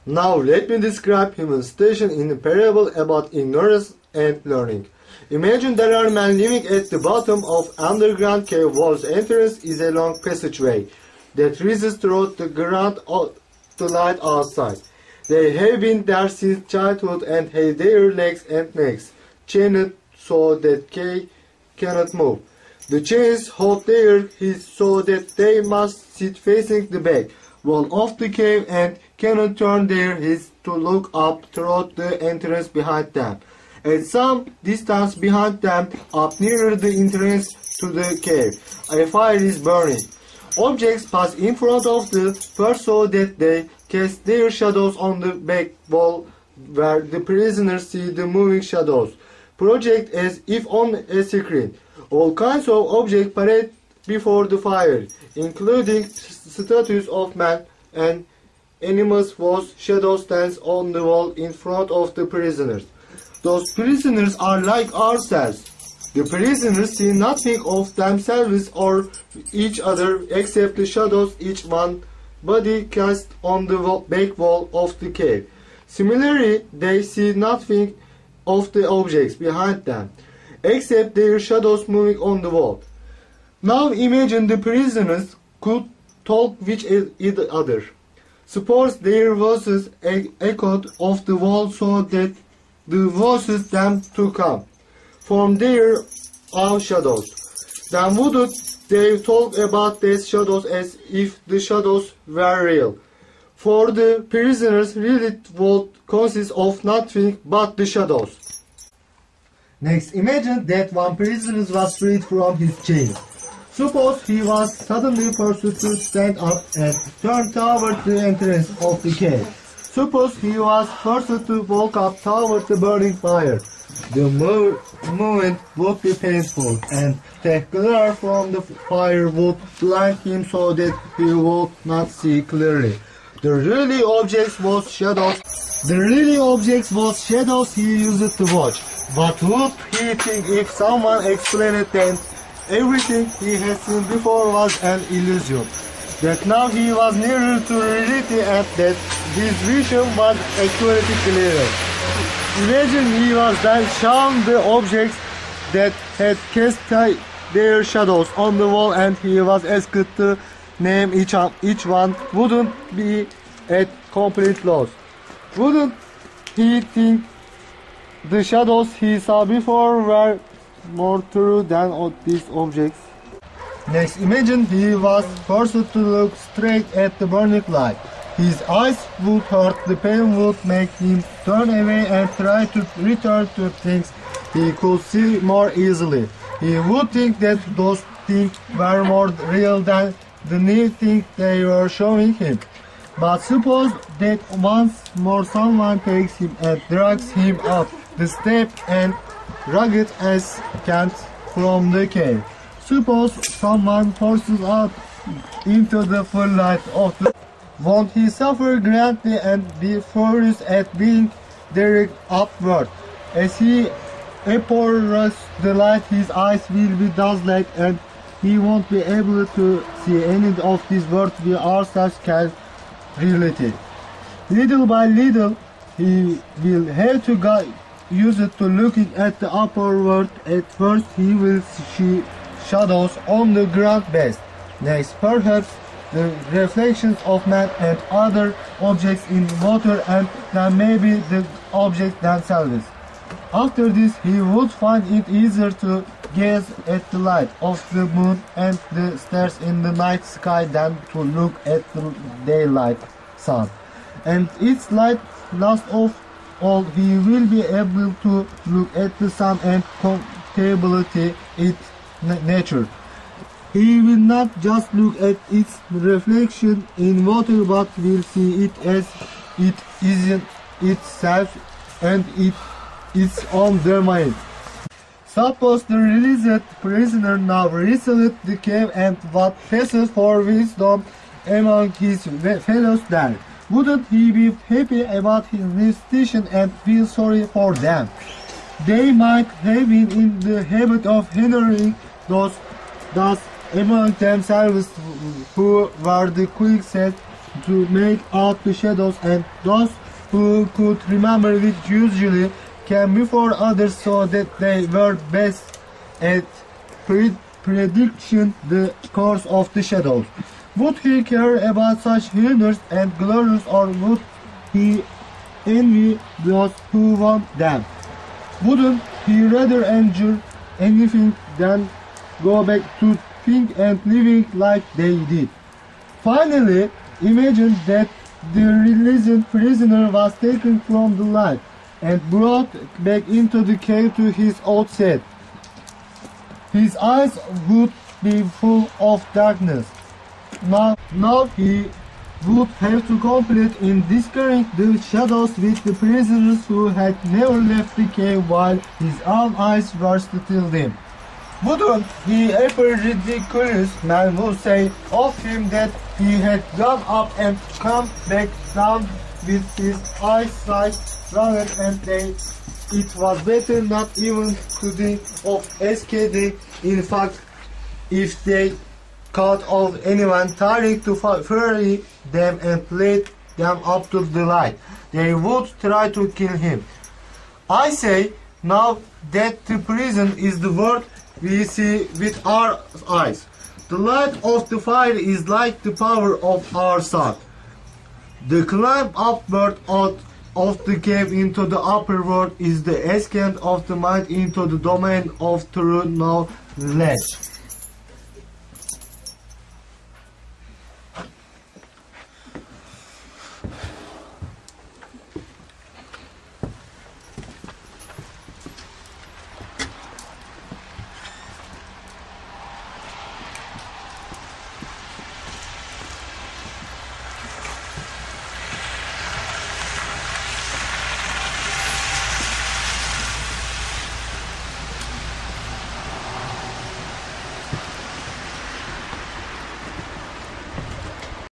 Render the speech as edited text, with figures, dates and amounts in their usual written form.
Now let me describe human situation in a parable about ignorance and learning. Imagine there are men living at the bottom of underground cave whose entrance is a long passageway that rises through the ground to light outside. They have been there since childhood and have their legs and necks chained so that they cannot move. The chains hold their heads so that they must sit facing the back wall of the cave and cannot turn their heads to look up through the entrance behind them. At some distance behind them, up near the entrance to the cave, a fire is burning. Objects pass in front of the first so that they cast their shadows on the back wall where the prisoners see the moving shadows, project as if on a screen. All kinds of objects parade before the fire, including statues of men and animals whose shadows stand on the wall in front of the prisoners. Those prisoners are like ourselves. The prisoners see nothing of themselves or each other except the shadows each one body cast on the back wall of the cave. Similarly, they see nothing of the objects behind them, except their shadows moving on the wall. Now imagine the prisoners could talk with each other. Suppose their voices echoed off the wall so that the voices them to come from their own shadows. Then wouldn't they talk about these shadows as if the shadows were real? For the prisoners really would consist of nothing but the shadows. Next, imagine that one prisoner was freed from his chains. Suppose he was suddenly forced to stand up and turn toward the entrance of the cave. Suppose he was forced to walk up toward the burning fire. The movement would be painful, and the glare from the fire would blind him so that he would not see clearly. The really objects was shadows. He used to watch. What would he think if someone explained that everything he had seen before was an illusion? That now he was nearer to reality and that his vision was actually clearer. Imagine he was then shown the objects that had cast their shadows on the wall and he was asked to name each one. Wouldn't be at complete loss. Wouldn't he think the shadows he saw before were more true than these objects? Next, imagine he was forced to look straight at the burning light. His eyes would hurt, the pain would make him turn away and try to return to things he could see more easily. He would think that those things were more real than the new thing they were showing him. But suppose that once more someone takes him and drags him up the step and rugged as cant from the cave. Suppose someone forces up into the full light of the... Won't he suffer greatly and be furious at being dragged upward? As he approaches the light, his eyes will be dazzled and he won't be able to see any of this world we ourselves can relate. Little by little, he will have to get used to looking at the upper world. At first, he will see shadows on the ground best. Next, perhaps the reflections of men and other objects in water, and then maybe the objects themselves. After this, he would find it easier to gaze at the light of the moon and the stars in the night sky than to look at the daylight sun. And its light last of all, he will be able to look at the sun and contemplate its nature. He will not just look at its reflection in water, but will see it as it is in itself and its own domain. Suppose the released prisoner now researched the cave and what passes for wisdom among his fellows there. Wouldn't he be happy about his new station and feel sorry for them? They might have been in the habit of hindering those among themselves who were the quick-set to make out the shadows, and those who could remember it usually came before others so that they were best at prediction the course of the shadows. Would he care about such honors and glories, or would he envy those who won them? Wouldn't he rather endure anything than go back to think and living like they did? Finally, imagine that the released prisoner was taken from the light and brought back into the cave to his old set. His eyes would be full of darkness. Now he would have to compete in discovering the shadows with the prisoners who had never left the cave while his own eyes were still dim. Wouldn't the ever ridiculous man would say of him that he had gone up and come back down with his eyesight rounded, and it was better not even to think of escaping. In fact, if they caught of anyone trying to free them and lead them up to the light, they would try to kill him. I say now that the prison is the world we see with our eyes. The light of the fire is like the power of our sun. The climb upward out of the cave into the upper world is the ascent of the mind into the domain of true knowledge.